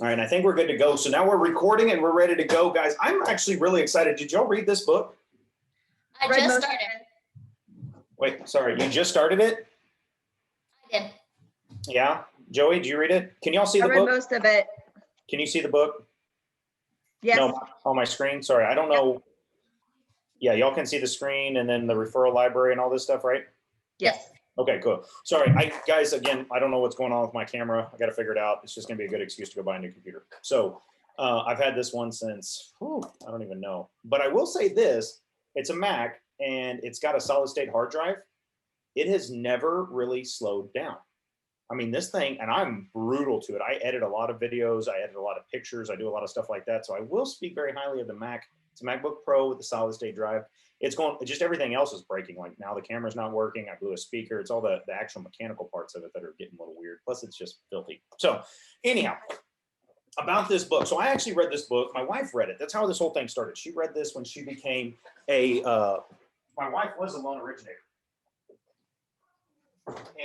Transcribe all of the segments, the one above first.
All right, I think we're good to go. So now we're recording and we're ready to go, guys. I'm actually really excited. Did y'all read this book? I just started. Wait, sorry, you just started it? I did. Yeah? Joey, did you read it? Can y'all see the book? I read most of it. Can you see the book? Yes. No, on my screen? Sorry, I don't know. Yeah, y'all can see the screen and then the referral library and all this stuff, right? Yes. Okay, cool. Sorry, guys, again, I don't know what's going on with my camera. I got to figure it out. It's just going to be a good excuse to go buy a new computer. So I've had this one since, I don't even know. But I will say this, it's a Mac and it's got a solid state hard drive. It has never really slowed down. I mean, this thing, and I'm brutal to it. I edit a lot of videos. I edit a lot of pictures. I do a lot of stuff like that. So I will speak very highly of the Mac. It's a MacBook Pro with a solid state drive. It's going, just everything else is breaking. Like now the camera's not working. I blew a speaker. It's all the actual mechanical parts of it that are getting a little weird. Plus it's just filthy. So anyhow, about this book. So I actually read this book. My wife read it. That's how this whole thing started. She read this when she became my wife was a loan originator.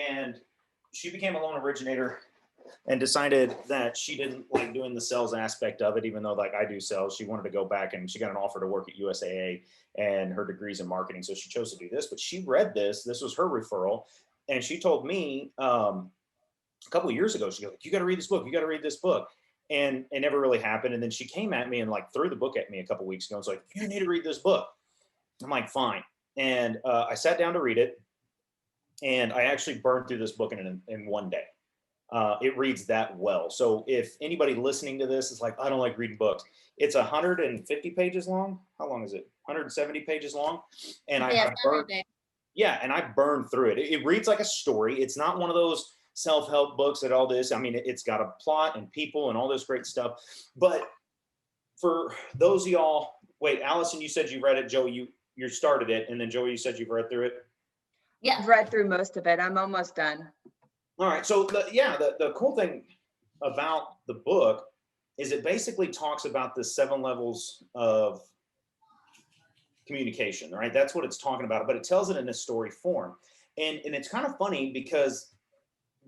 And she became a loan originator and decided that she didn't like doing the sales aspect of it, even though like I do sales. She wanted to go back and she got an offer to work at USAA and her degrees in marketing. So she chose to do this, but she read this. This was her referral. And she told me a couple of years ago, she goes, you got to read this book. You got to read this book. And it never really happened. And then she came at me and like threw the book at me a couple of weeks ago. And was like, you need to read this book. I'm like, fine. And I sat down to read it. And I actually burned through this book in one day. It reads that well. So if anybody listening to this is like, I don't like reading books, it's 150 pages long. How long is it? 170 pages long. And I burned through it. It reads like a story. It's not one of those self-help books and all this. I mean, it's got a plot and people and all this great stuff. But for those of y'all, wait, Allison, you said you read it. Joey, you started it. And then Joey, you said you've read through it. Yeah. I've read through most of it. I'm almost done. All right. So the cool thing about the book is it basically talks about the 7 levels of communication, right? That's what it's talking about, but it tells it in a story form. And it's kind of funny because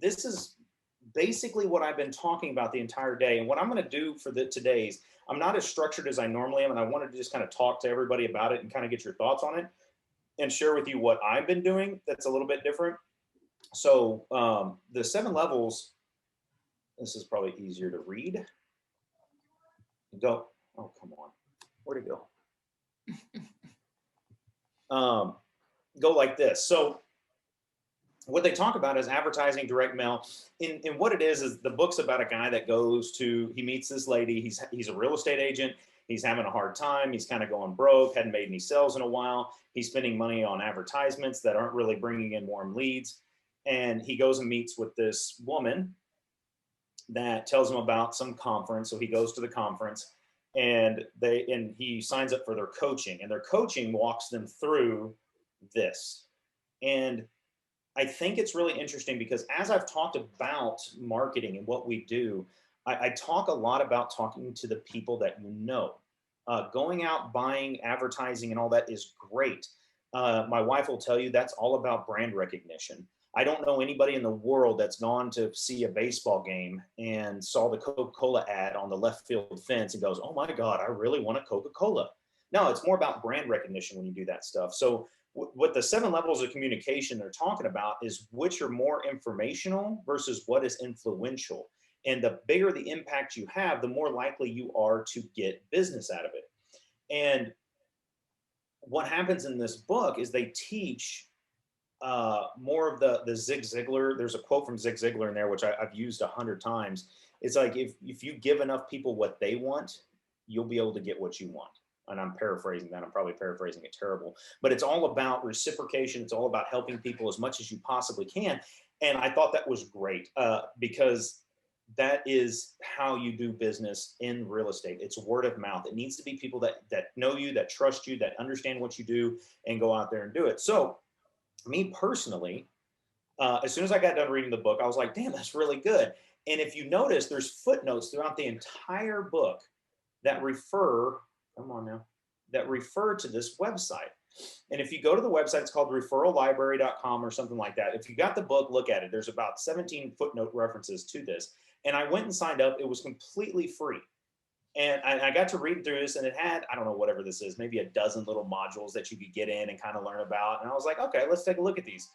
this is basically what I've been talking about the entire day. And what I'm going to do for today's, I'm not as structured as I normally am. And I wanted to just kind of talk to everybody about it and kind of get your thoughts on it and share with you what I've been doing that's a little bit different. So the 7 levels, this is probably easier to read. Go, oh, come on, where'd it go? Go like this. So what they talk about is advertising, direct mail. And what it is the book's about a guy that he meets this lady. He's a real estate agent. He's having a hard time. He's kind of going broke, hadn't made any sales in a while. He's spending money on advertisements that aren't really bringing in warm leads. And he goes and meets with this woman that tells him about some conference. So he goes to the conference and he signs up for their coaching, and their coaching walks them through this. And I think it's really interesting because as I've talked about marketing and what we do, I talk a lot about talking to the people that you know. Going out, buying, advertising, and all that is great. My wife will tell you that's all about brand recognition. I don't know anybody in the world that's gone to see a baseball game and saw the Coca-Cola ad on the left field fence and goes, oh my God, I really want a Coca-Cola. No, it's more about brand recognition when you do that stuff. So what the 7 levels of communication they're talking about is which are more informational versus what is influential. And the bigger the impact you have, the more likely you are to get business out of it. And what happens in this book is they teach more of the Zig Ziglar. There's a quote from Zig Ziglar in there, which I've used 100 times. It's like, if you give enough people what they want, you'll be able to get what you want. And I'm paraphrasing that. I'm probably paraphrasing it terrible, but it's all about reciprocation. It's all about helping people as much as you possibly can. And I thought that was great because that is how you do business in real estate. It's word of mouth. It needs to be people that know you, that trust you, that understand what you do, and go out there and do it. So me personally, as soon as I got done reading the book, I was like, damn, that's really good. And if you notice, there's footnotes throughout the entire book that refer to this website. And if you go to the website, it's called referrallibrary.com or something like that. If you got the book, look at it. There's about 17 footnote references to this. And I went and signed up. It was completely free. And I got to read through this, and it had, I don't know, whatever this is, maybe a dozen little modules that you could get in and kind of learn about. And I was like, okay, let's take a look at these.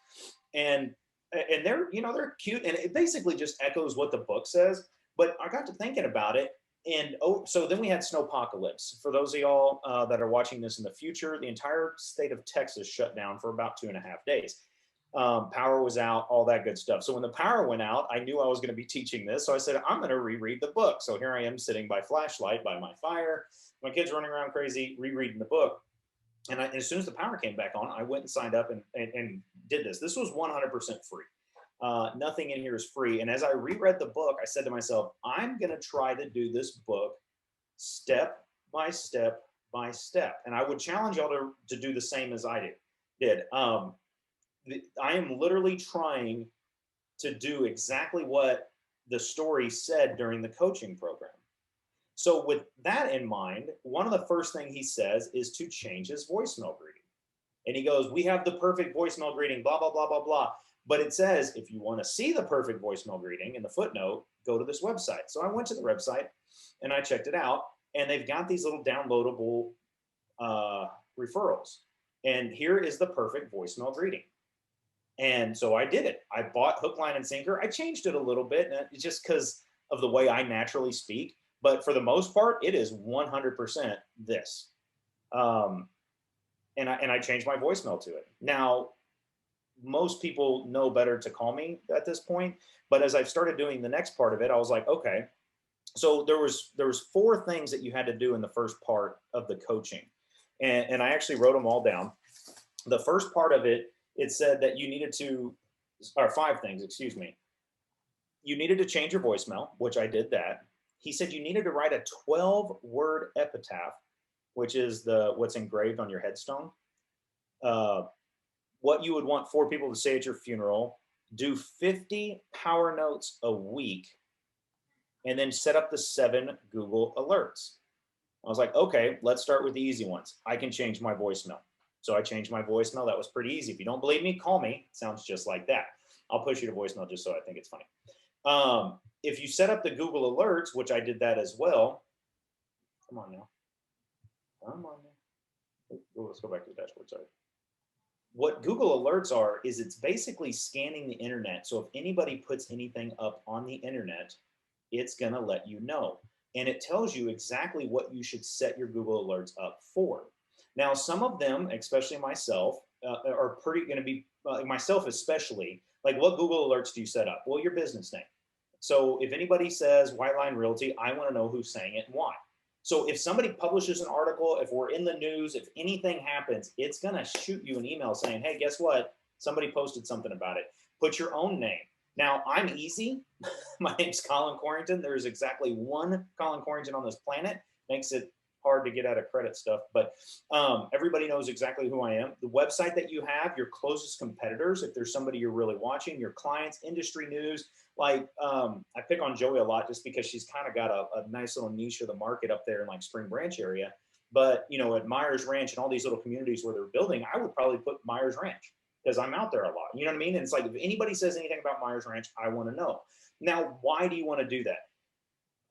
And they're, you know, they're cute, and it basically just echoes what the book says. But I got to thinking about it, and so then we had snowpocalypse. For those of y'all that are watching this in the future, the entire state of Texas shut down for about 2.5 days. Power was out, all that good stuff. So when the power went out, I knew I was going to be teaching this. So I said, I'm going to reread the book. So here I am sitting by flashlight by my fire. My kids running around crazy, rereading the book. And as soon as the power came back on, I went and signed up and did this. This was 100% free. Nothing in here is free. And as I reread the book, I said to myself, I'm going to try to do this book step by step by step. And I would challenge y'all to do the same as I did. I am literally trying to do exactly what the story said during the coaching program. So with that in mind, one of the first things he says is to change his voicemail greeting. And he goes, we have the perfect voicemail greeting, blah, blah, blah, blah, blah. But it says, if you want to see the perfect voicemail greeting in the footnote, go to this website. So I went to the website and I checked it out, and they've got these little downloadable referrals. And here is the perfect voicemail greeting. And so I did it. I bought hook, line, and sinker. I changed it a little bit, and it's just because of the way I naturally speak. But for the most part, it is 100% this. And I changed my voicemail to it. Now, most people know better to call me at this point. But as I've started doing the next part of it, I was like, okay. So there was 4 things that you had to do in the first part of the coaching. And I actually wrote them all down. The first part of it, it said that you needed to, or 5 things, excuse me. You needed to change your voicemail, which I did that. He said you needed to write a 12-word epitaph, which is what's engraved on your headstone. What you would want 4 people to say at your funeral. Do 50 power notes a week, and then set up the 7 Google alerts. I was like, okay, let's start with the easy ones. I can change my voicemail. So I changed my voicemail. That was pretty easy. If you don't believe me, call me. It sounds just like that. I'll push you to voicemail just so I think it's funny. If you set up the Google alerts, which I did that as well. Come on now. Come on now. Let's go back to the dashboard. Sorry. What Google alerts are is it's basically scanning the internet. So if anybody puts anything up on the internet, it's going to let you know. And it tells you exactly what you should set your Google alerts up for. Now, some of them, especially myself, are pretty going to be, myself especially, like what Google alerts do you set up? Well, your business name. So if anybody says White Line Realty, I want to know who's saying it and why. So if somebody publishes an article, if we're in the news, if anything happens, it's going to shoot you an email saying, hey, guess what? Somebody posted something about it. Put your own name. Now, I'm easy. My name's Colin Corrington. There's exactly one Colin Corrington on this planet. Makes it hard to get out of credit stuff, but everybody knows exactly who I am. The website that you have, your closest competitors, if there's somebody you're really watching, your clients, industry news. Like I pick on Joey a lot just because she's kind of got a nice little niche of the market up there in like Spring Branch area. But you know, at Myers Ranch and all these little communities where they're building, I would probably put Myers Ranch because I'm out there a lot. You know what I mean? And it's like if anybody says anything about Myers Ranch, I want to know. Now, why do you want to do that?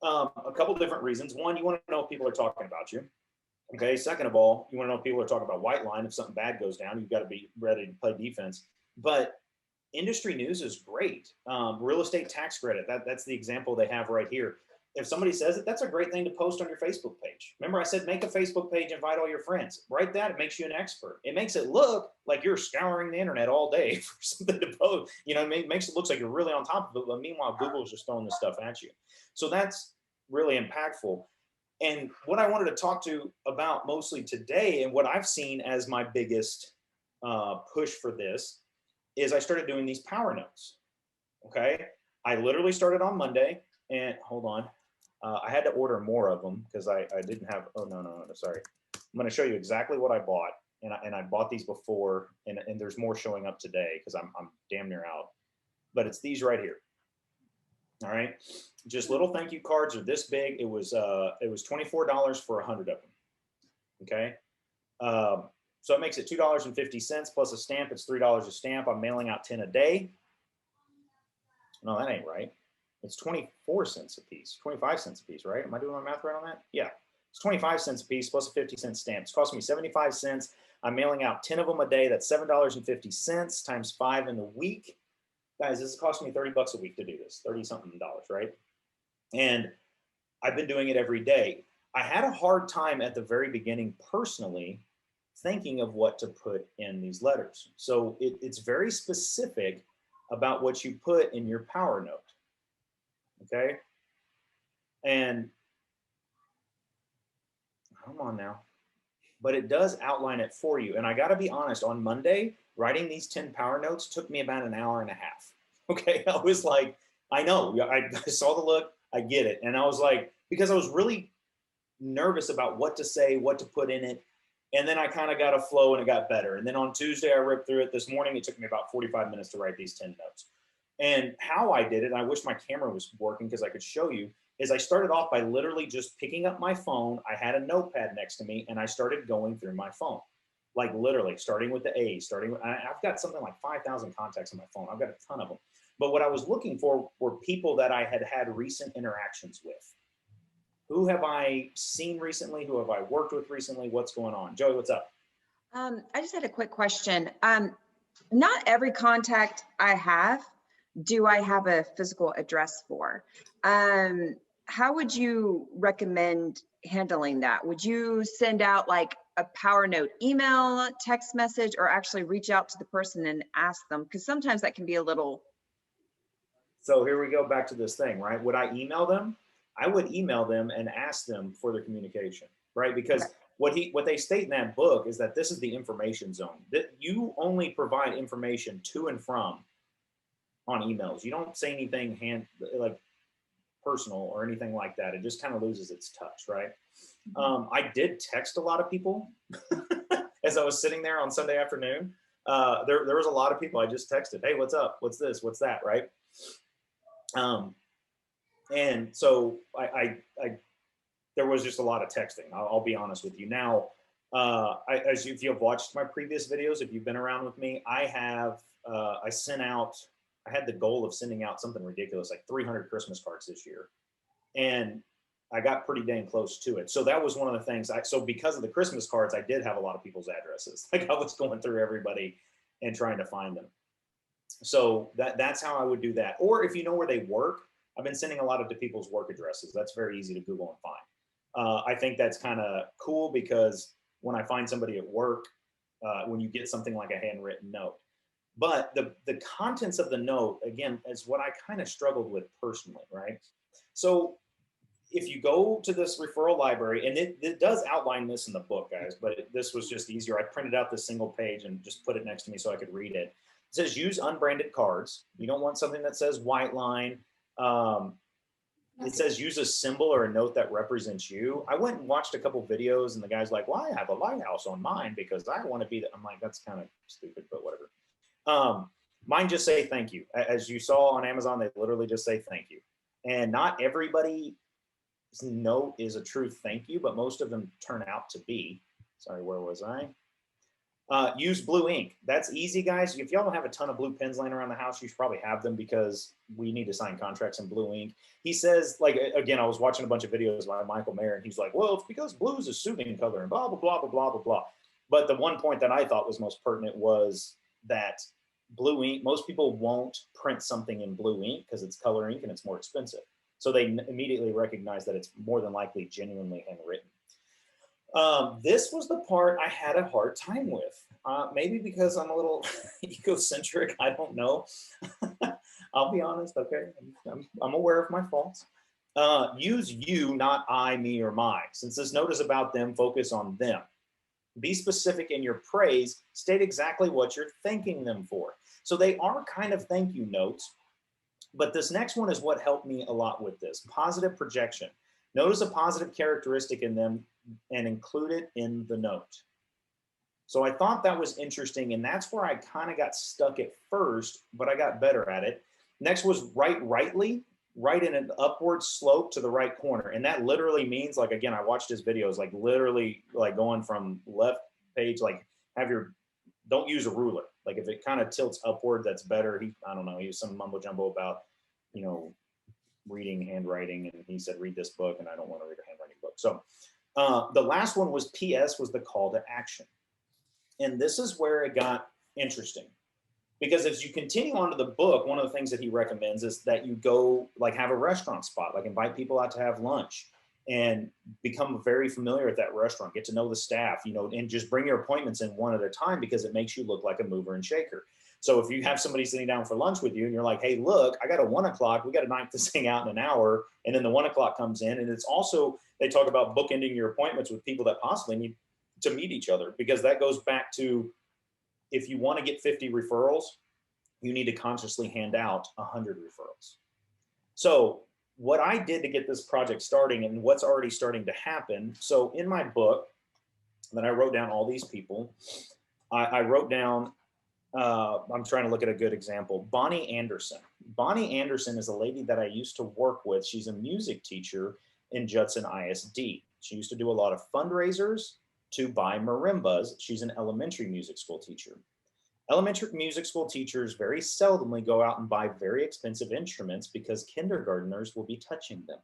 A couple different reasons. One, you want to know if people are talking about you. Okay. Second of all, you want to know if people are talking about White Line. If something bad goes down, you've got to be ready to play defense. But industry news is great. Real estate tax credit. That's the example they have right here. If somebody says it, that's a great thing to post on your Facebook page. Remember, I said make a Facebook page, invite all your friends. Write that. It makes you an expert. It makes it look like you're scouring the internet all day for something to post. You know, it makes it look like you're really on top of it. But meanwhile, Google's just throwing this stuff at you. So that's really impactful. And what I wanted to talk to about mostly today, and what I've seen as my biggest push for this, is I started doing these power notes. Okay. I literally started on Monday, and hold on. I had to order more of them because I didn't have, oh, no, sorry. I'm going to show you exactly what I bought. And I bought these before, and there's more showing up today because I'm damn near out. But it's these right here. All right. Just little thank you cards are this big. It was $24 for 100 of them. Okay. So it makes it $2.50 plus a stamp. It's $3 a stamp. I'm mailing out 10 a day. No, that ain't right. it's 24 cents a piece, 25 cents a piece, right? Am I doing my math right on that? Yeah. It's 25 cents a piece plus a 50-cent stamp. It's costing me 75 cents. I'm mailing out 10 of them a day. That's $7.50 times 5 in the week. Guys, this is costing me 30 bucks a week to do this, 30 something dollars, right? And I've been doing it every day. I had a hard time at the very beginning personally thinking of what to put in these letters. So it's very specific about what you put in your power note. Okay. And come on now, but it does outline it for you. And I got to be honest, on Monday, writing these 10 power notes took me about an hour and a half. Okay. I was like, I know, I saw the look, I get it. And I was like, because I was really nervous about what to say, what to put in it. And then I kind of got a flow and it got better. And then on Tuesday, I ripped through it. This morning, it took me about 45 minutes to write these 10 notes. And how I did it, and I wish my camera was working because I could show you, is I started off by literally just picking up my phone. I had a notepad next to me and I started going through my phone. Like literally starting with the A, I've got something like 5,000 contacts on my phone. I've got a ton of them. But what I was looking for were people that I had had recent interactions with. Who have I seen recently? Who have I worked with recently? What's going on? Joey, what's up? I just had a quick question. Not every contact I have, do I have a physical address for? How would you recommend handling that? Would you send out like a power note email, text message, or actually reach out to the person and ask them? Because sometimes that can be a little. So here we go back to this thing, right? Would I email them? I would email them and ask them for their communication, right? Because what they state in that book is that this is the information zone. That you only provide information to and from on emails. You don't say anything like personal or anything like that. It just kind of loses its touch, right? I did text a lot of people as I was sitting there on Sunday afternoon. There was a lot of people I just texted, hey, what's up? What's this? What's that? Right? And so there was just a lot of texting. I'll be honest with you. Now, if you have watched my previous videos, if you've been around with me, I had the goal of sending out something ridiculous, like 300 Christmas cards this year. And I got pretty dang close to it. So that was one of the things. So because of the Christmas cards, I did have a lot of people's addresses. Like I was going through everybody and trying to find them. So that's how I would do that. Or if you know where they work, I've been sending a lot of to people's work addresses. That's very easy to Google and find. I think that's kind of cool because when I find somebody at work, when you get something like a handwritten note. But the contents of the note, again, is what I kind of struggled with personally, right? So if you go to this referral library, and it does outline this in the book, guys, but this was just easier. I printed out this single page and just put it next to me so I could read it. It says use unbranded cards. You don't want something that says white line. It says use a symbol or a note that represents you. I went and watched a couple videos and the guy's like, well, I have a lighthouse on mine because I want to be I'm like, that's kind of stupid, but whatever. Mine just say thank you. As you saw on Amazon, they literally just say thank you. And not everybody's note is a true thank you, but most of them turn out to be. Sorry, where was I? Use blue ink. That's easy, guys. If y'all don't have a ton of blue pens laying around the house, you should probably have them because we need to sign contracts in blue ink. He says, like, again, I was watching a bunch of videos by Michael Mayer, and he's like, well, it's because blue is a soothing color and blah, blah, blah, blah, blah, blah, blah. But the one point that I thought was most pertinent was that blue ink, most people won't print something in blue ink because it's color ink and it's more expensive. So they immediately recognize that it's more than likely genuinely handwritten. This was the part I had a hard time with. Maybe because I'm a little egocentric, I don't know. I'll be honest, okay? I'm aware of my faults. Use you, not I, me, or my. Since this note is about them, focus on them. Be specific in your praise. State exactly what you're thanking them for. So they are kind of thank you notes. But this next one is what helped me a lot with this. Positive projection. Notice a positive characteristic in them and include it in the note. So I thought that was interesting, and that's where I kind of got stuck at first, but I got better at it. Next was write rightly, write in an upward slope to the right corner. And that literally means, like, again, I watched his videos, like literally like going from left page, like don't use a ruler. Like if it kind of tilts upward, that's better. I don't know, he was some mumbo jumbo about, reading handwriting, and he said, read this book, and I don't want to read a handwriting book. So the last one was PS, was the call to action. And this is where it got interesting. Because as you continue on to the book, one of the things that he recommends is that you go like have a restaurant spot, like invite people out to have lunch and become very familiar at that restaurant, get to know the staff, you know, and just bring your appointments in one at a time because it makes you look like a mover and shaker. So if you have somebody sitting down for lunch with you and you're like, hey, look, I got a 1 o'clock, we got to knock this thing out in an hour. And then the 1 o'clock comes in. And it's also, they talk about bookending your appointments with people that possibly need to meet each other, because that goes back to, if you want to get 50 referrals, you need to consciously hand out 100 referrals. So what I did to get this project starting and what's already starting to happen. So in my book, then I wrote down all these people. I wrote down, I'm trying to look at a good example, Bonnie Anderson. Bonnie Anderson is a lady that I used to work with. She's a music teacher in Judson ISD. She used to do a lot of fundraisers to buy marimbas. She's an elementary music school teacher. Elementary music school teachers very seldomly go out and buy very expensive instruments because kindergartners will be touching them.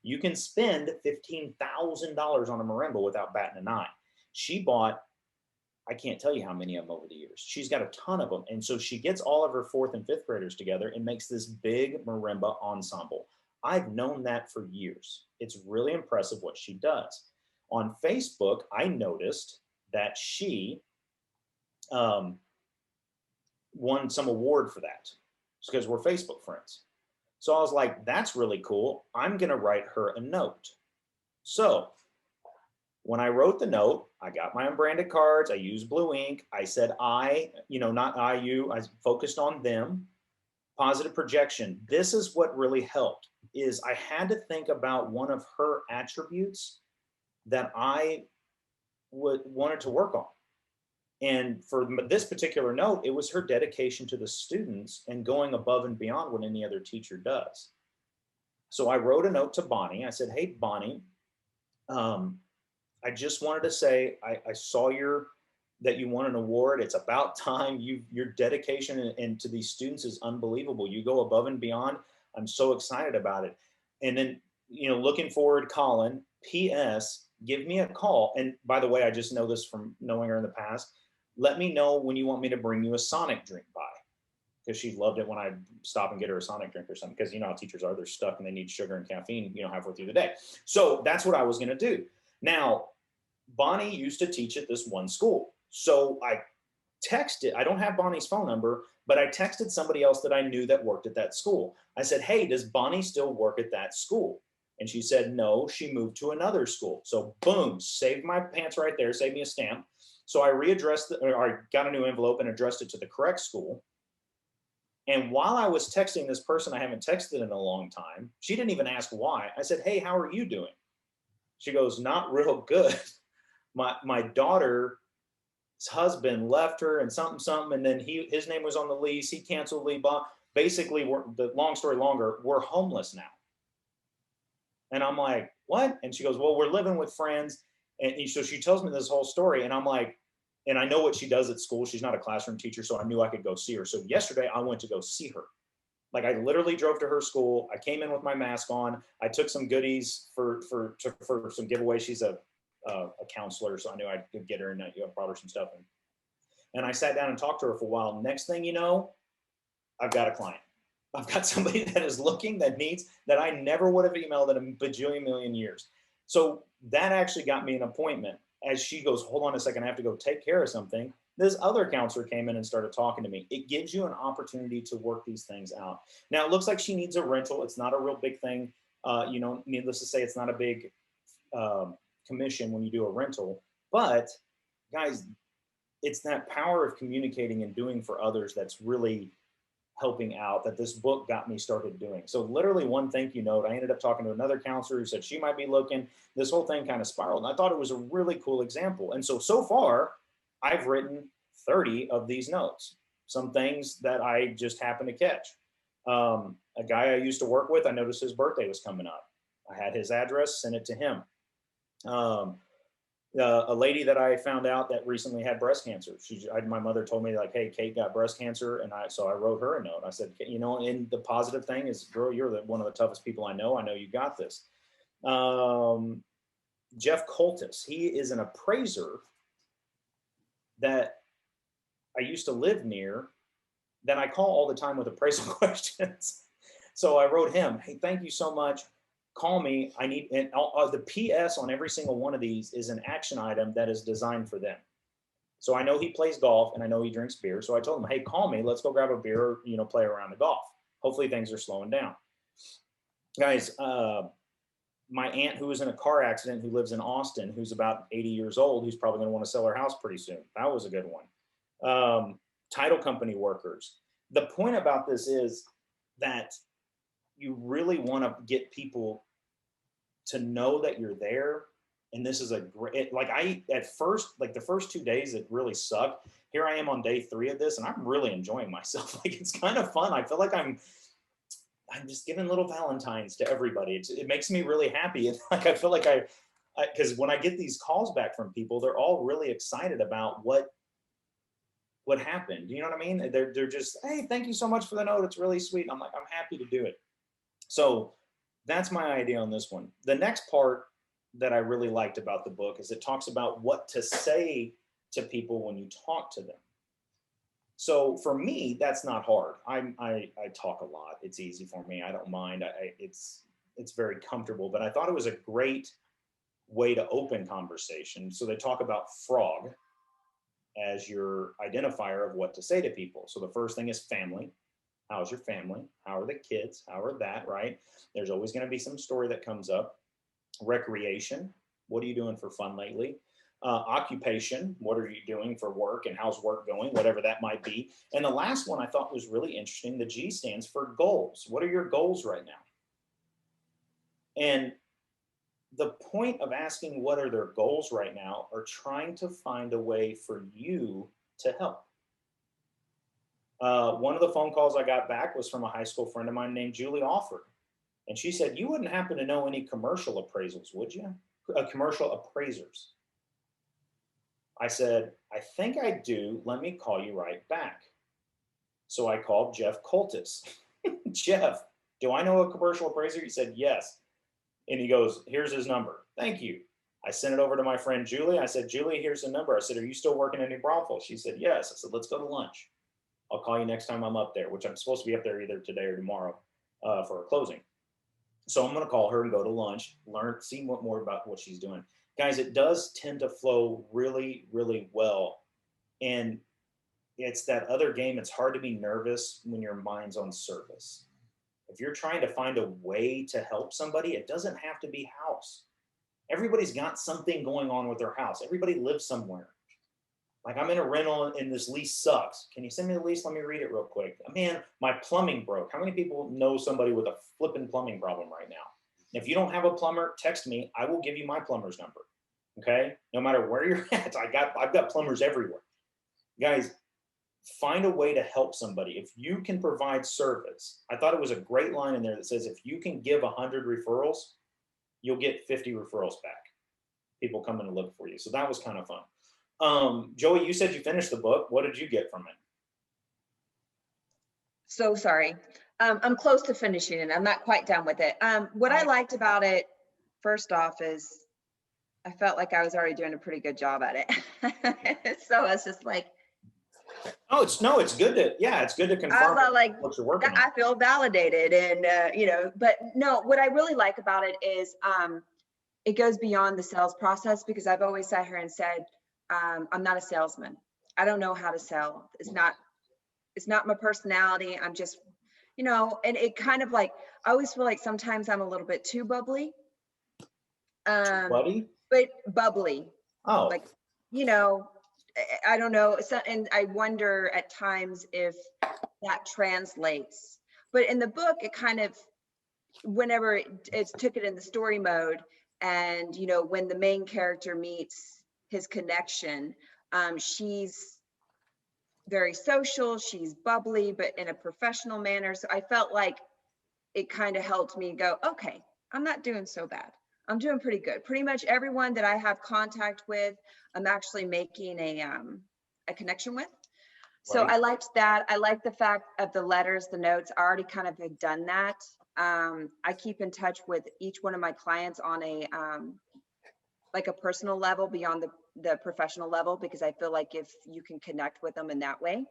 You can spend $15,000 on a marimba without batting an eye. She bought, I can't tell you how many of them over the years. She's got a ton of them. And so she gets all of her 4th and 5th graders together and makes this big marimba ensemble. I've known that for years. It's really impressive what she does. On Facebook, I noticed that she won some award for that because we're Facebook friends. So I was like, that's really cool. I'm going to write her a note. So when I wrote the note, I got my unbranded cards. I used blue ink. I said not I, you. I focused on them. Positive projection. This is what really helped, is I had to think about one of her attributes that I wanted to work on. And for this particular note, it was her dedication to the students and going above and beyond what any other teacher does. So I wrote a note to Bonnie. I said, hey, Bonnie, I just wanted to say, I saw that you won an award. It's about time. Your dedication and to these students is unbelievable. You go above and beyond. I'm so excited about it. And then, looking forward, Colin, P.S., give me a call. And by the way, I just know this from knowing her in the past. Let me know when you want me to bring you a Sonic drink by, because she loved it when I stop and get her a Sonic drink or something, because you know how teachers are, they're stuck and they need sugar and caffeine, halfway through the day. So that's what I was going to do. Now, Bonnie used to teach at this one school. So I texted, I don't have Bonnie's phone number, but I texted somebody else that I knew that worked at that school. I said, hey, does Bonnie still work at that school? And she said, no, she moved to another school. So boom, saved my pants right there, saved me a stamp. So I I got a new envelope and addressed it to the correct school. And while I was texting this person I haven't texted in a long time, she didn't even ask why. I said, hey, how are you doing? She goes, not real good. My daughter's husband left her and something, and then his name was on the lease. He canceled leave. Basically, the long story longer, we're homeless now. And I'm like, what? And she goes, well, we're living with friends. And so she tells me this whole story, and I'm like, and I know what she does at school. She's not a classroom teacher, so I knew I could go see her. So yesterday I went to go see her. Like, I literally drove to her school. I came in with my mask on. I took some goodies for some giveaways. She's a counselor, so I knew I could get her, and I brought her some stuff. And I sat down and talked to her for a while. Next thing you know, I've got a client. I've got somebody that is looking, that needs, that I never would have emailed in a bajillion million years. So that actually got me an appointment. As she goes, hold on a second, I have to go take care of something. This other counselor came in and started talking to me. It gives you an opportunity to work these things out. Now, it looks like she needs a rental. It's not a real big thing. Needless to say, it's not a big commission when you do a rental. But guys, it's that power of communicating and doing for others that's really helping out, that this book got me started doing. So literally one thank you note, I ended up talking to another counselor who said she might be looking. This whole thing kind of spiraled. And I thought it was a really cool example. And so far, I've written 30 of these notes, some things that I just happened to catch. A guy I used to work with, I noticed his birthday was coming up. I had his address, sent it to him. A lady that I found out that recently had breast cancer. My mother told me like, hey, Kate got breast cancer. And so I wrote her a note. I said, you know, and the positive thing is, girl, you're one of the toughest people I know. I know you got this. Jeff Coltis, he is an appraiser that I used to live near that I call all the time with appraisal questions. So I wrote him, hey, thank you so much. Call me. I need, and the PS on every single one of these is an action item that is designed for them. So I know he plays golf and I know he drinks beer. So I told him, hey, call me. Let's go grab a beer, or, you know, play around the golf. Hopefully things are slowing down. Guys, my aunt who was in a car accident, who lives in Austin, who's about 80 years old, who's probably going to want to sell her house pretty soon. That was a good one. Title company workers. The point about this is that you really want to get people to know that you're there. And this is a great, like at first, like the first 2 days, it really sucked. Here I am on day 3 of this and I'm really enjoying myself. Like it's kind of fun. I feel like I'm just giving little Valentines to everybody. It makes me really happy. And like, I feel like because when I get these calls back from people, they're all really excited about what happened. You know what I mean? They're just, hey, thank you so much for the note. It's really sweet. I'm like, I'm happy to do it. So that's my idea on this one. The next part that I really liked about the book is it talks about what to say to people when you talk to them. So for me, that's not hard. I talk a lot. It's easy for me. I don't mind. It's very comfortable, but I thought it was a great way to open conversation. So they talk about frog as your identifier of what to say to people. So the first thing is family. How's your family? How are the kids? How are that, right? There's always going to be some story that comes up. Recreation. What are you doing for fun lately? Occupation. What are you doing for work and how's work going? Whatever that might be. And the last one I thought was really interesting. The G stands for goals. What are your goals right now? And the point of asking what are their goals right now are trying to find a way for you to help. One of the phone calls I got back was from a high school friend of mine named Julie Offord. And she said, you wouldn't happen to know any commercial appraisals, would you? Commercial appraisers. I said, I think I do. Let me call you right back. So I called Jeff Coltis. Jeff, do I know a commercial appraiser? He said, yes. And he goes, here's his number. Thank you. I sent it over to my friend Julie. I said, Julie, here's the number. I said, are you still working in New Braunfels? She said, yes. I said, let's go to lunch. I'll call you next time I'm up there, which I'm supposed to be up there either today or tomorrow for a closing. So I'm going to call her and go to lunch, see more about what she's doing. Guys, it does tend to flow really, really well. And it's that other game. It's hard to be nervous when your mind's on service. If you're trying to find a way to help somebody, it doesn't have to be house. Everybody's got something going on with their house. Everybody lives somewhere. Like I'm in a rental and this lease sucks. Can you send me the lease? Let me read it real quick. Man, my plumbing broke. How many people know somebody with a flipping plumbing problem right now? If you don't have a plumber, text me. I will give you my plumber's number. Okay? No matter where you're at, I've got plumbers everywhere. Guys, find a way to help somebody. If you can provide service, I thought it was a great line in there that says, if you can give 100 referrals, you'll get 50 referrals back. People coming to look for you. So that was kind of fun. Joey, you said you finished the book. What did you get from it? So sorry. I'm close to finishing it. I'm not quite done with it. What I liked about it, first off, is I felt like I was already doing a pretty good job at it. So I was just like, oh, it's good to, it's good to confirm like what you're working on. I feel validated and, but no, what I really like about it is it goes beyond the sales process, because I've always sat here and said, I'm not a salesman. I don't know how to sell. It's not my personality. I'm just, and it kind of like, I always feel like sometimes I'm a little bit too bubbly. Buddy? But bubbly. Oh. Like, I don't know. So, and I wonder at times if that translates. But in the book, it kind of, whenever it took it in the story mode, and, when the main character meets his connection, she's very social, she's bubbly, but in a professional manner. So I felt like it kind of helped me go, okay, I'm not doing so bad. I'm doing pretty good. Pretty much everyone that I have contact with, I'm actually making a connection with. So Right. I liked that. I like the fact of the letters, the notes. I already kind of had done that. I keep in touch with each one of my clients on a like a personal level beyond the professional level, because I feel like if you can connect with them in that way,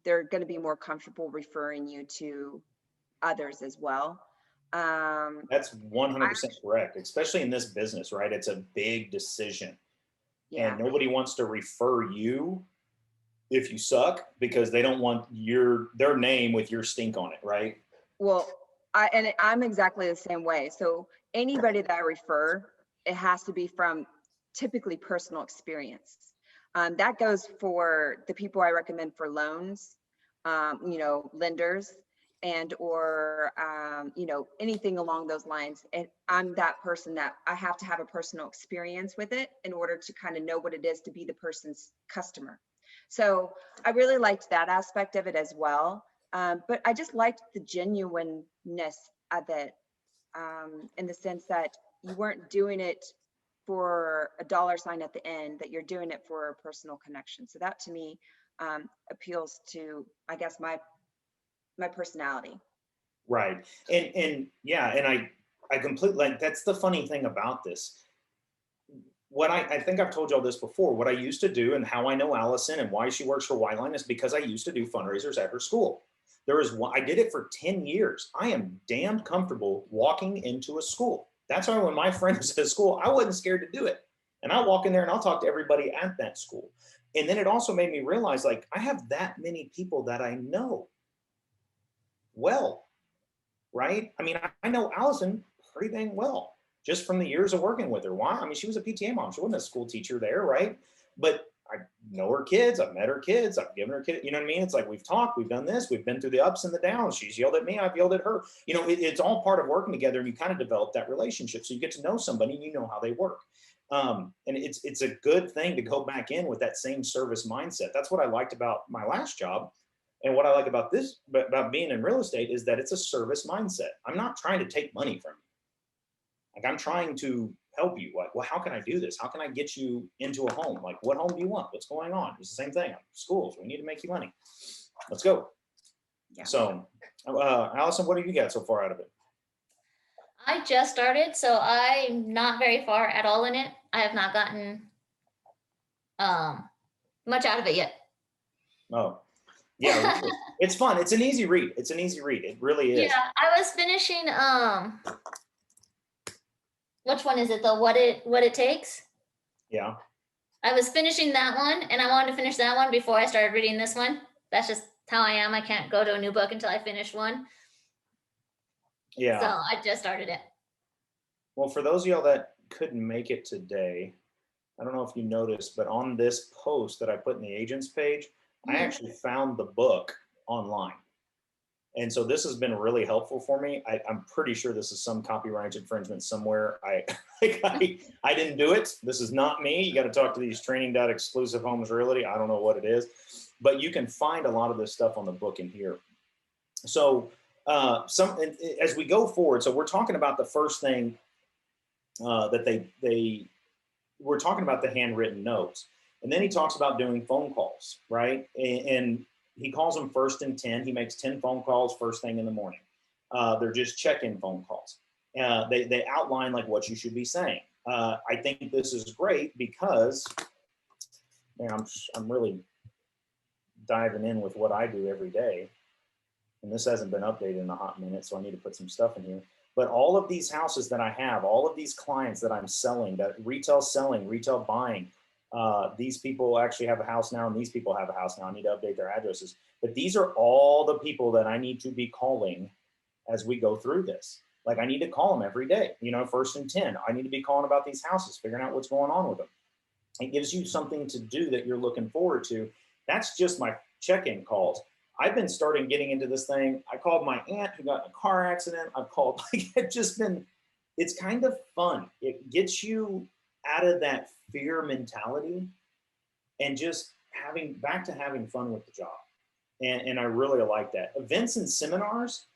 they're going to be more comfortable referring you to others as well. That's I 100% correct, especially in this business, right? It's a big decision, and Yeah. nobody wants to refer you if you suck because they don't want their name with your stink on it, right? Well, I'm exactly the same way. So anybody that I refer, it has to be from typically personal experience. That goes for the people I recommend for loans, lenders, and or anything along those lines. And I'm that person that I have to have a personal experience with it in order to kind of know what it is to be the person's customer. So I really liked that aspect of it as well. But I just liked the genuineness of it, in the sense that you weren't doing it for a dollar sign at the end, that you're doing it for a personal connection. So that to me appeals to, I guess, my personality. Right. And yeah, and I completely, like, that's the funny thing about this. What I think I've told y'all this before. What I used to do and how I know Allison and why she works for Whiteline is because I used to do fundraisers at her school. There was one, I did it for 10 years. I am damned comfortable walking into a school. That's why when my friend was at school, I wasn't scared to do it. And I'll walk in there and I'll talk to everybody at that school. And then it also made me realize, like, I have that many people that I know well, right? I mean, I know Allison pretty dang well just from the years of working with her. Why? I mean, she was a PTA mom. She wasn't a school teacher there, right? But I know her kids. I've met her kids. I've given her kids. You know what I mean? It's like we've talked, we've done this, we've been through the ups and the downs. She's yelled at me, I've yelled at her. It's all part of working together, and you kind of develop that relationship. So you get to know somebody, and you know how they work. And it's a good thing to go back in with that same service mindset. That's what I liked about my last job. And what I like about this, about being in real estate, is that it's a service mindset. I'm not trying to take money from you. Like, I'm trying to help you. Like, well, how can I do this? How can I get you into a home? Like, what home do you want? What's going on? It's the same thing. Schools, we need to make you money. Let's go. Yeah. So, Allison, what have you got so far out of it? I just started, so I'm not very far at all in it. I have not gotten much out of it yet. Oh, yeah, it's fun. It's an easy read. It's an easy read. It really is. Yeah, I was finishing which one is it though? What it takes? Yeah. I was finishing that one, and I wanted to finish that one before I started reading this one. That's just how I am. I can't go to a new book until I finish one. Yeah. So I just started it. Well, for those of y'all that couldn't make it today, I don't know if you noticed, but on this post that I put in the agents page, I actually found the book online. And so this has been really helpful for me. I'm pretty sure this is some copyright infringement somewhere. I didn't do it. This is not me. You got to talk to these training.exclusive homes realty. I don't know what it is, but you can find a lot of this stuff on the book in here. So as we go forward, so we're talking about the first thing that we're talking about the handwritten notes. And then he talks about doing phone calls, right? And he calls them first and 10. He makes 10 phone calls first thing in the morning. They're just check-in phone calls. They outline like what you should be saying. I think this is great because, man, I'm really diving in with what I do every day. And this hasn't been updated in a hot minute, so I need to put some stuff in here. But all of these houses that I have, all of these clients that I'm selling, that retail selling, retail buying, these people actually have a house now, and these people have a house now. I need to update their addresses. But these are all the people that I need to be calling as we go through this. Like, I need to call them every day, first and 10. I need to be calling about these houses, figuring out what's going on with them. It gives you something to do that you're looking forward to. That's just my check-in calls. I've been starting getting into this thing. I called my aunt who got in a car accident. I've called, it's kind of fun. It gets you out of that fear mentality and just having fun with the job. And I really like that. Events and seminars,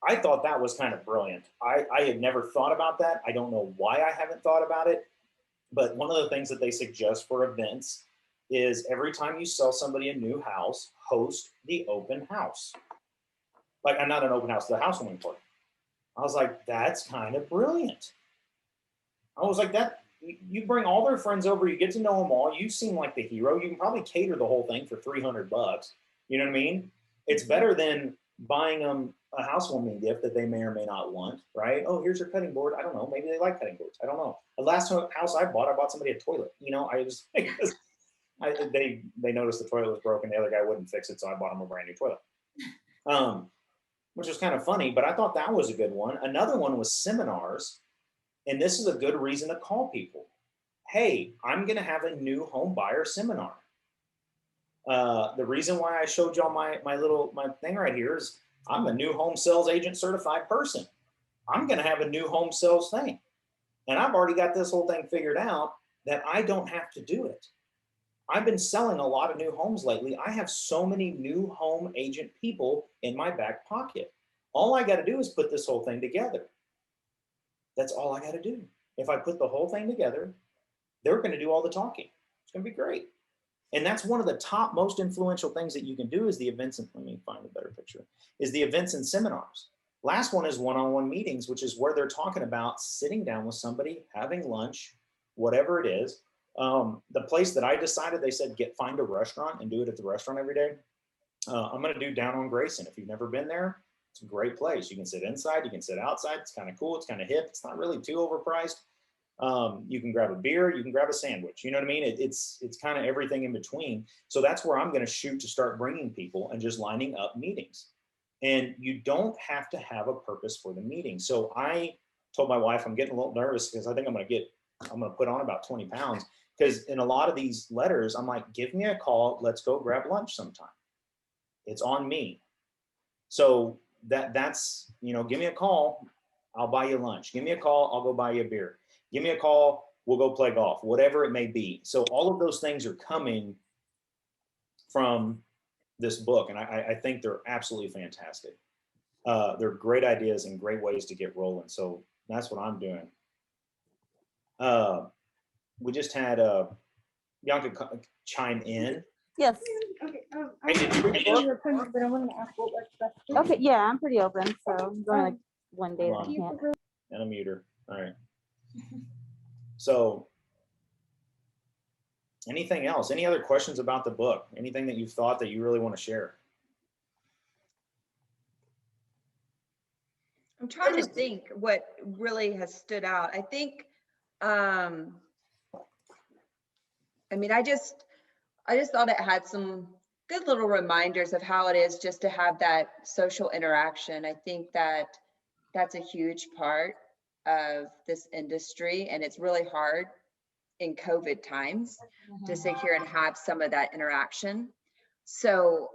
I thought that was kind of brilliant. I had never thought about that. I don't know why I haven't thought about it, but one of the things that they suggest for events is every time you sell somebody a new house, host the open house. Like, I'm not an open house, the housewarming party. I was like, that's kind of brilliant. I was like, that you bring all their friends over, you get to know them all. You seem like the hero. You can probably cater the whole thing for $300. You know what I mean? It's better than buying them a housewarming gift that they may or may not want, right? Oh, here's your cutting board. I don't know. Maybe they like cutting boards. I don't know. The last house I bought somebody a toilet. You know, I just they noticed the toilet was broken. The other guy wouldn't fix it, so I bought him a brand new toilet. Which was kind of funny, but I thought that was a good one. Another one was seminars, and this is a good reason to call people. Hey, I'm going to have a new home buyer seminar. The reason why I showed y'all my thing right here is I'm a new home sales agent certified person. I'm going to have a new home sales thing. And I've already got this whole thing figured out that I don't have to do it. I've been selling a lot of new homes lately. I have so many new home agent people in my back pocket. All I got to do is put this whole thing together. That's all I got to do. If I put the whole thing together, they're going to do all the talking. It's going to be great. And that's one of the top most influential things that you can do is the events. And let me find a better picture, is the events and seminars. Last one is one-on-one meetings, which is where they're talking about sitting down with somebody, having lunch, whatever it is. The place that I decided, they said, find a restaurant and do it at the restaurant every day. I'm going to do down on Grayson. If you've never been there, it's a great place. You can sit inside, you can sit outside. It's kind of cool. It's kind of hip. It's not really too overpriced. You can grab a beer, you can grab a sandwich. You know what I mean? It's kind of everything in between. So that's where I'm going to shoot to start bringing people and just lining up meetings. And you don't have to have a purpose for the meeting. So I told my wife, I'm getting a little nervous because I think I'm going to put on about 20 pounds. Because in a lot of these letters, I'm like, give me a call. Let's go grab lunch sometime. It's on me. So that's, give me a call. I'll buy you lunch. Give me a call. I'll go buy you a beer. Give me a call. We'll go play golf, whatever it may be. So all of those things are coming from this book. And I think they're absolutely fantastic. They're great ideas and great ways to get rolling. So that's what I'm doing. We just had Bianca chime in. Yes. Okay. Hey, did you read the book? But I wanted to ask what works best for you. Okay, yeah, I'm pretty open, so I'm going like one day that I Come can't. And a muter. All right. So anything else? Any other questions about the book? Anything that you've thought that you really want to share? I'm trying to think what really has stood out. I think, I mean, I just thought it had some good little reminders of how it is just to have that social interaction. I think that that's a huge part of this industry, and it's really hard in COVID times to sit here and have some of that interaction. So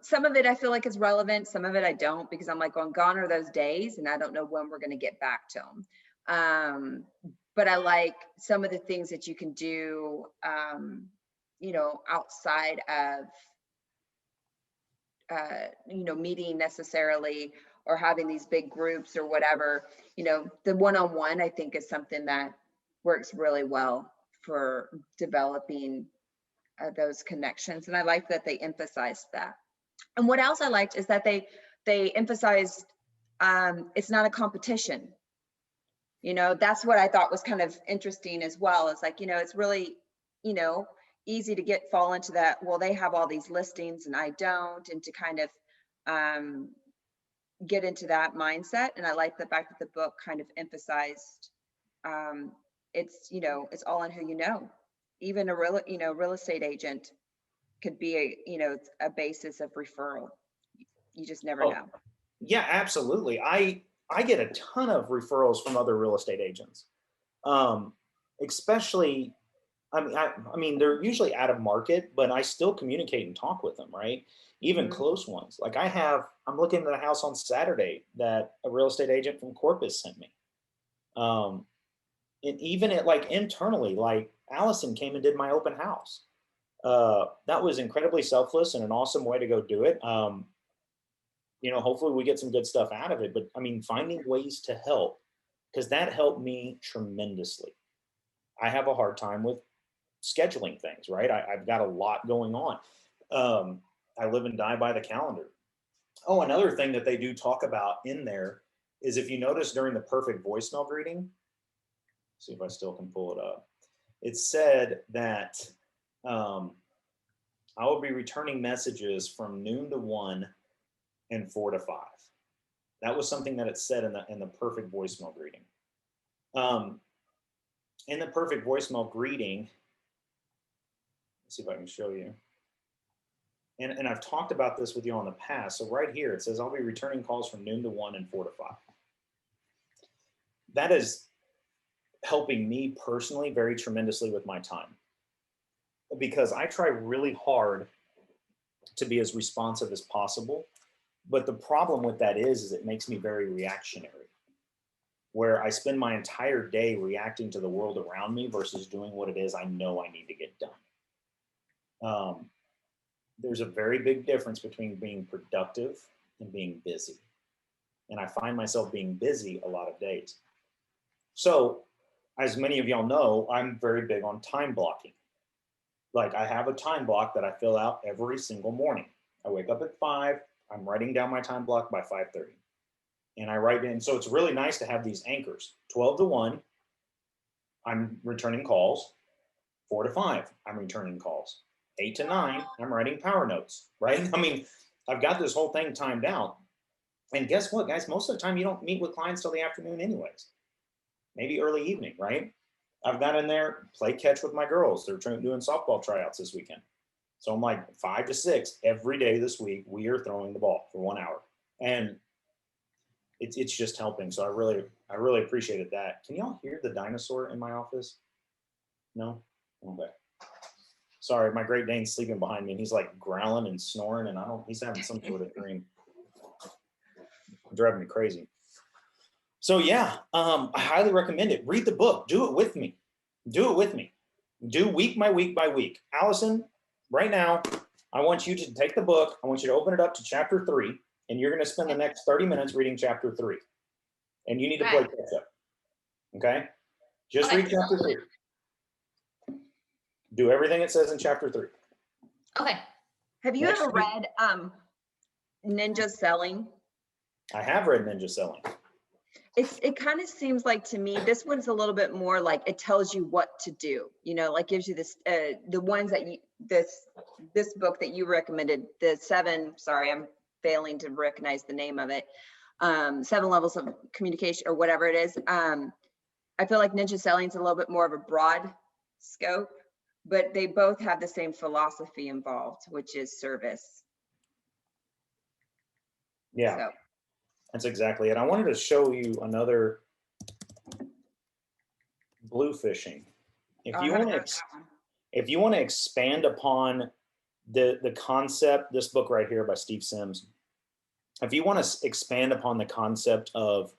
some of it I feel like is relevant, some of it I don't, because I'm like, gone are those days, and I don't know when we're going to get back to them. But I like some of the things that you can do, outside of, meeting necessarily, or having these big groups or whatever. The one-on-one, I think, is something that works really well for developing those connections. And I like that they emphasized that. And what else I liked is that they emphasized it's not a competition. That's what I thought was kind of interesting as well. It's like, it's really, easy to fall into that, well, they have all these listings and I don't, and to kind of get into that mindset. And I like the fact that the book kind of emphasized it's all in who you know. Even a real estate agent could be a basis of referral. You just never know. Yeah, absolutely. I get a ton of referrals from other real estate agents, especially. I mean, they're usually out of market, but I still communicate and talk with them, right? Even close ones. Like I'm looking at a house on Saturday that a real estate agent from Corpus sent me. And even internally, like Allison came and did my open house. That was incredibly selfless and an awesome way to go do it. you know, hopefully we get some good stuff out of it. But I mean, finding ways to help, because that helped me tremendously. I have a hard time with scheduling things, right? I've got a lot going on. I live and die by the calendar. Oh, another thing that they do talk about in there is, if you notice during the perfect voicemail greeting, see if I still can pull it up. It said that I will be returning messages from noon to 1 and 4 to 5. That was something that it said in the perfect voicemail greeting. In the perfect voicemail greeting, let's see if I can show you. And I've talked about this with you in the past. So right here, it says, I'll be returning calls from noon to 1 and 4 to 5. That is helping me personally very tremendously with my time, because I try really hard to be as responsive as possible. But the problem with that is it makes me very reactionary, where I spend my entire day reacting to the world around me versus doing what it is I know I need to get done. There's a very big difference between being productive and being busy. And I find myself being busy a lot of days. So, as many of y'all know, I'm very big on time blocking. Like, I have a time block that I fill out every single morning. I wake up at 5, I'm writing down my time block by 5:30. And I write in, so it's really nice to have these anchors. 12 to 1, I'm returning calls. 4 to 5, I'm returning calls. 8 to 9, I'm writing power notes, right? I mean, I've got this whole thing timed out. And guess what, guys? Most of the time, you don't meet with clients till the afternoon anyways. Maybe early evening, right? I've got in there, play catch with my girls. They're doing softball tryouts this weekend. So I'm like 5 to 6 every day this week, we are throwing the ball for 1 hour. And it's just helping. So I really appreciated that. Can y'all hear the dinosaur in my office? No? Okay. Sorry, my Great Dane's sleeping behind me, and he's like growling and snoring, and he's having some sort of dream. Driving me crazy. So yeah, I highly recommend it. Read the book. Do it with me. Do it with me. Do week by week by week. Allison, right now, I want you to take the book. I want you to open it up to chapter 3, and you're going to spend the next 30 minutes reading chapter 3. And you need to play catch up. Okay? Just read chapter 3. Do everything it says in chapter 3. Okay. Have you ever read Ninja Selling? I have read Ninja Selling. It kind of seems like, to me, this one's a little bit more like it tells you what to do, you know, like gives you this, the ones that this book that you recommended, the 7, sorry, I'm failing to recognize the name of it, 7 levels of communication or whatever it is. I feel like Ninja Selling is a little bit more of a broad scope, but they both have the same philosophy involved, which is service. Yeah. So. That's exactly it. I wanted to show you another blue fishing. If you want to expand upon the concept, this book right here by Steve Sims, if you want to expand upon the concept of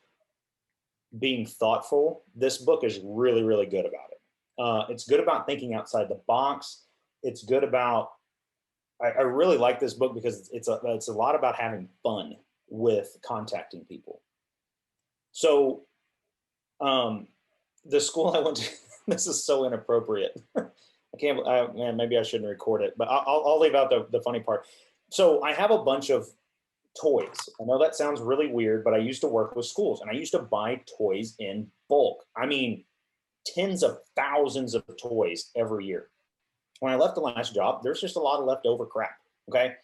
being thoughtful, this book is really, really good about it. It's good about thinking outside the box. It's good about, I really like this book because it's a lot about having fun with contacting people. So the school I went to, this is so inappropriate. Man, maybe I shouldn't record it, but I'll leave out the funny part. So I have a bunch of toys. I know that sounds really weird, but I used to work with schools and I used to buy toys in bulk. I mean, tens of thousands of toys every year. When I left the last job, there's just a lot of leftover crap. Okay.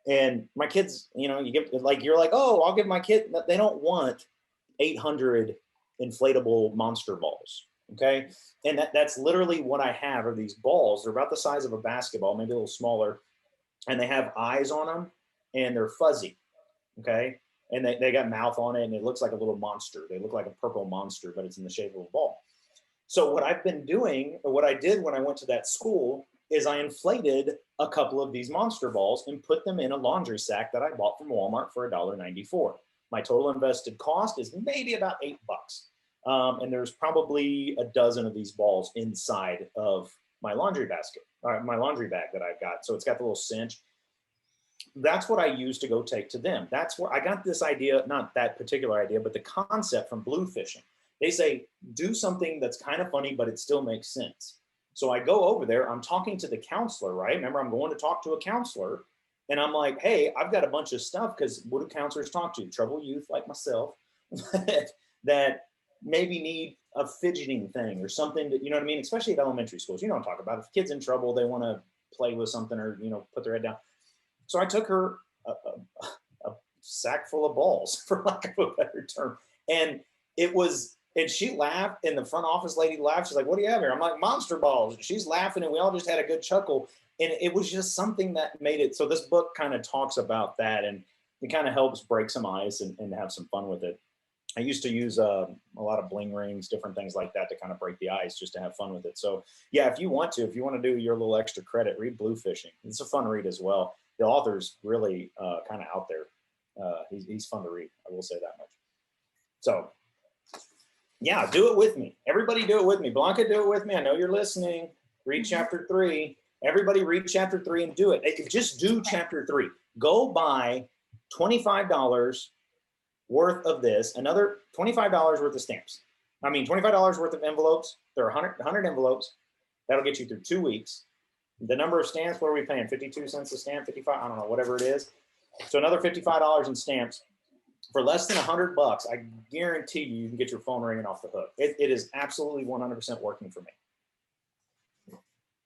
And my kids, you know, you're like, oh, I'll give my kid, they don't want 800 inflatable monster balls. Okay. And that's literally what I have are these balls. They're about the size of a basketball, maybe a little smaller. And they have eyes on them and they're fuzzy. Okay. And they got mouth on it and it looks like a little monster. They look like a purple monster, but it's in the shape of a ball. So what I've been doing, or what I did when I went to that school, is I inflated a couple of these monster balls and put them in a laundry sack that I bought from Walmart for $1.94. My total invested cost is maybe about $8. And there's probably a dozen of these balls inside of my laundry basket, or my laundry bag that I've got. So it's got the little cinch. that's what I used to go take to them. That's where I got this idea, not that particular idea, but the concept from blue fishing. They say, do something that's kind of funny, but it still makes sense. So I go over there, I'm talking to the counselor, right? Remember, I'm going to talk to a counselor. And I'm like, hey, I've got a bunch of stuff, because what do counselors talk to? Troubled youth like myself that maybe need a fidgeting thing or something that, you know what I mean? Especially at elementary schools, you don't talk about it. If kids in trouble, they want to play with something or, put their head down. So I took her a sack full of balls, for lack of a better term. And and she laughed, and the front office lady laughed. She's like, what do you have here? I'm like, monster balls. And she's laughing, and we all just had a good chuckle. And it was just something that made it. So this book kind of talks about that, and it kind of helps break some ice and have some fun with it. I used to use a lot of bling rings, different things like that to kind of break the ice, just to have fun with it. So yeah, if you want to do your little extra credit, read Blue Fishing. It's a fun read as well. The author's really kind of out there. He's fun to read. I will say that much. So yeah, do it with me. Everybody do it with me. Blanca, do it with me. I know you're listening. Read chapter 3. Everybody read chapter 3 and do it. Just do chapter 3. Go buy $25 worth of this, another $25 worth of stamps. I mean, $25 worth of envelopes. There are 100 envelopes. That'll get you through 2 weeks. The number of stamps, what are we paying? 52 cents a stamp, 55, I don't know, whatever it is. So another $55 in stamps. For less than $100, I guarantee you can get your phone ringing off the hook. It is absolutely 100% working for me.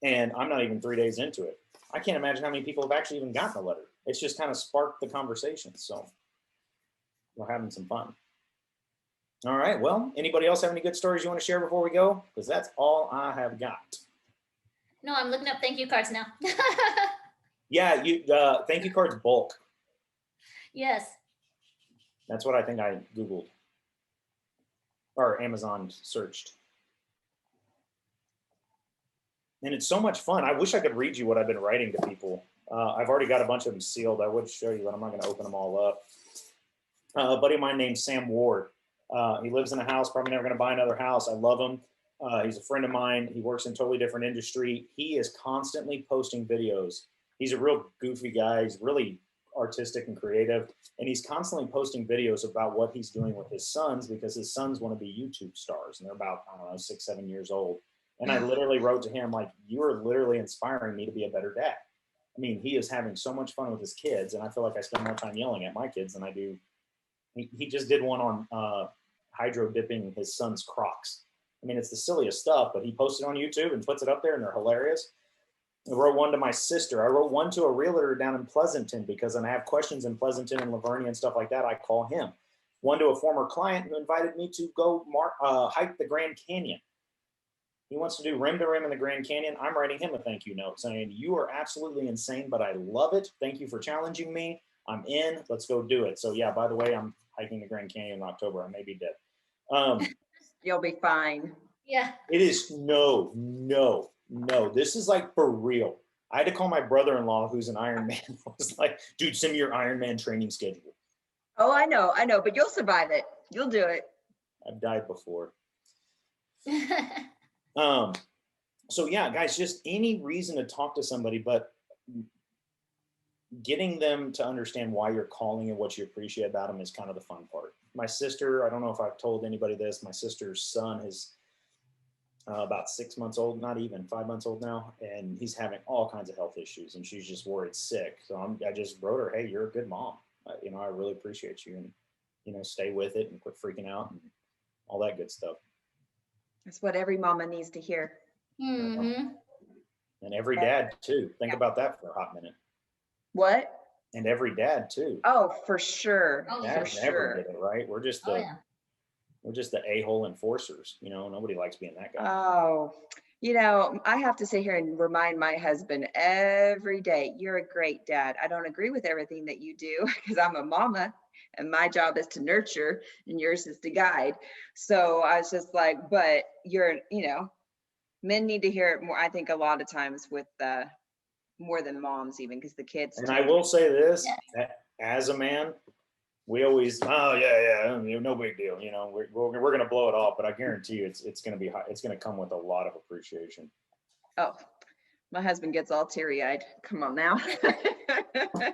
And I'm not even 3 days into it. I can't imagine how many people have actually even gotten a letter. It's just kind of sparked the conversation. So we're having some fun. All right. Well, anybody else have any good stories you want to share before we go? Because that's all I have got. No, I'm looking up thank you cards now. Yeah, thank you cards bulk. Yes. That's what I think I Googled or Amazon searched. And it's so much fun. I wish I could read you what I've been writing to people. I've already got a bunch of them sealed. I would show you, but I'm not going to open them all up. A buddy of mine named Sam Ward. He lives in a house, probably never going to buy another house. I love him. He's a friend of mine. He works in a totally different industry. He is constantly posting videos. He's a real goofy guy. He's really artistic and creative. And he's constantly posting videos about what he's doing with his sons, because his sons want to be YouTube stars. And they're about, I don't know, 6, 7 years old. And I literally wrote to him, like, you are literally inspiring me to be a better dad. I mean, he is having so much fun with his kids. And I feel like I spend more time yelling at my kids than I do. He just did one on hydro dipping his son's Crocs. I mean, it's the silliest stuff, but he posted on YouTube and puts it up there, and they're hilarious. I wrote one to my sister. I wrote one to a realtor down in Pleasanton, because when I have questions in Pleasanton and Lavernia and stuff like that, I call him. One to a former client who invited me to go hike the Grand Canyon. He wants to do rim to rim in the Grand Canyon. I'm writing him a thank you note saying, you are absolutely insane, but I love it. Thank you for challenging me. I'm in. Let's go do it. So yeah, by the way, I'm hiking the Grand Canyon in October. I may be dead. You'll be fine. Yeah. It is no. This is like for real. I had to call my brother-in-law, who's an Ironman. I was like, dude, send me your Ironman training schedule. Oh, I know, but you'll survive it. You'll do it. I've died before. So yeah, guys, just any reason to talk to somebody, but getting them to understand why you're calling and what you appreciate about them is kind of the fun part. My sister, I don't know if I've told anybody this, my sister's son is about 6 months old, not even 5 months old now, and he's having all kinds of health issues, and she's just worried sick. So I just wrote her, hey, you're a good mom. I really appreciate you, and stay with it and quit freaking out and all that good stuff. That's what every mama needs to hear. Mm-hmm. And every dad too. Think about that for a hot minute. What? And every dad too. Oh, for sure. Oh, Dad for never sure. did it, right? We're just the a-hole enforcers. Nobody likes being that guy. Oh, I have to sit here and remind my husband every day, you're a great dad. I don't agree with everything that you do because I'm a mama and my job is to nurture and yours is to guide. So I was just like, but men need to hear it more, I think, a lot of times with more than moms even, because the kids. And I will say this, as a man, we always, oh yeah, no big deal. We're going to blow it off, but I guarantee you it's going to be high. It's going to come with a lot of appreciation. Oh, my husband gets all teary-eyed. Come on now.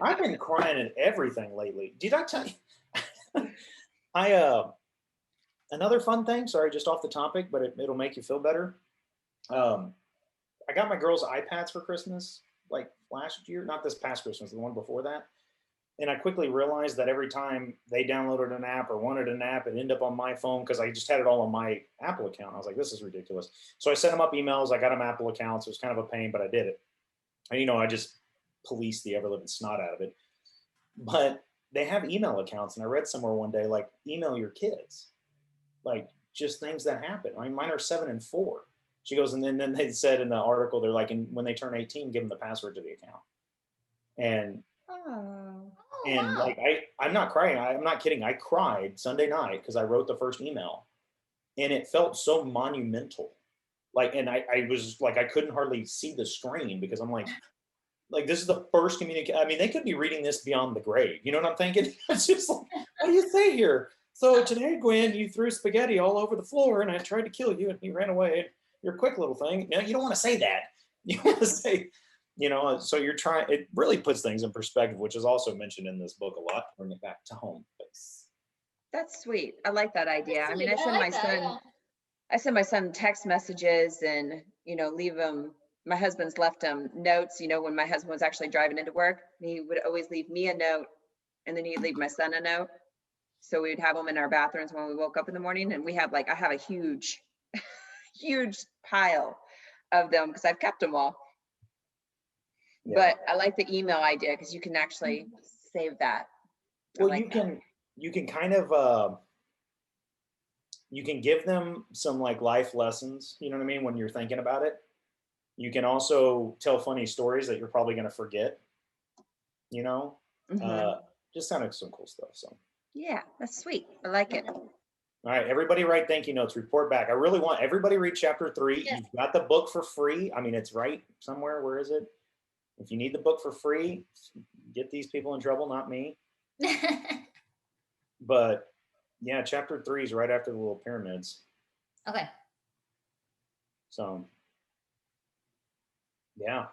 I've been crying at everything lately. Did I tell you? Another fun thing, sorry, just off the topic, but it'll make you feel better. I got my girls iPads for Christmas, like last year, not this past Christmas, the one before that. And I quickly realized that every time they downloaded an app or wanted an app, it ended up on my phone because I just had it all on my Apple account. I was like, this is ridiculous. So I sent them up emails. I got them Apple accounts. It was kind of a pain, but I did it. And, I just policed the ever living snot out of it. But they have email accounts. And I read somewhere one day, like, email your kids, like just things that happen. I mean, mine are 7 and 4. She goes, and then they said in the article, they're like, when they turn 18, give them the password to the account. And Wow. like I'm not crying. I'm not kidding. I cried Sunday night because I wrote the first email, and it felt so monumental. Like, and I was like, I couldn't hardly see the screen because I'm like this is the first communication. I mean, they could be reading this beyond the grave. You know what I'm thinking? It's just like, what do you say here? So today, Gwen, you threw spaghetti all over the floor, and I tried to kill you, and you ran away. You're a quick little thing. No, you don't want to say that. You want to say, so you're trying. It really puts things in perspective, which is also mentioned in this book a lot. Bring it back to home base. That's sweet. I like that idea. I mean, I Sweet. send my like that, son, yeah. I send my son text messages and, leave him. My husband's left him notes, when my husband was actually driving into work, he would always leave me a note, and then he'd leave my son a note. So we'd have them in our bathrooms when we woke up in the morning, and I have a huge, huge pile of them because I've kept them all. Yeah. But I like the email idea because you can actually save that. Well, you can kind of you can give them some like life lessons, you know what I mean, when you're thinking about it. You can also tell funny stories that you're probably going to forget, just kind of some cool stuff. So yeah, that's sweet. I like it. all right, everybody write thank you notes, report back. I really want everybody read chapter 3. Yeah. You've got the book for free. I mean, it's right somewhere. Where is it? If you need the book for free, get these people in trouble, not me. But yeah, chapter 3 is right after the little pyramids. Okay. So yeah,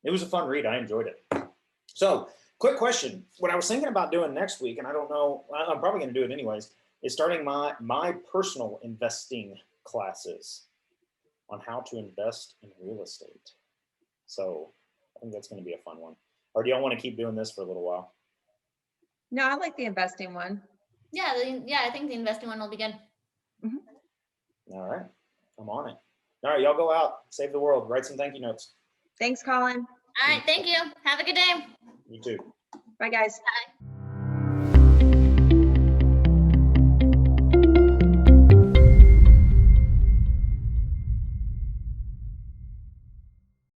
it was a fun read. I enjoyed it. So quick question. What I was thinking about doing next week, and I don't know, I'm probably going to do it anyways, is starting my personal investing classes on how to invest in real estate. So I think that's going to be a fun one. Or do y'all want to keep doing this for a little while? No, I like the investing one. Yeah, I think the investing one will be good. All right, I'm on it. All right, y'all go out, save the world, write some thank you notes. Thanks, Colin. All right, thank you. Have a good day. You too. Bye, guys. Bye.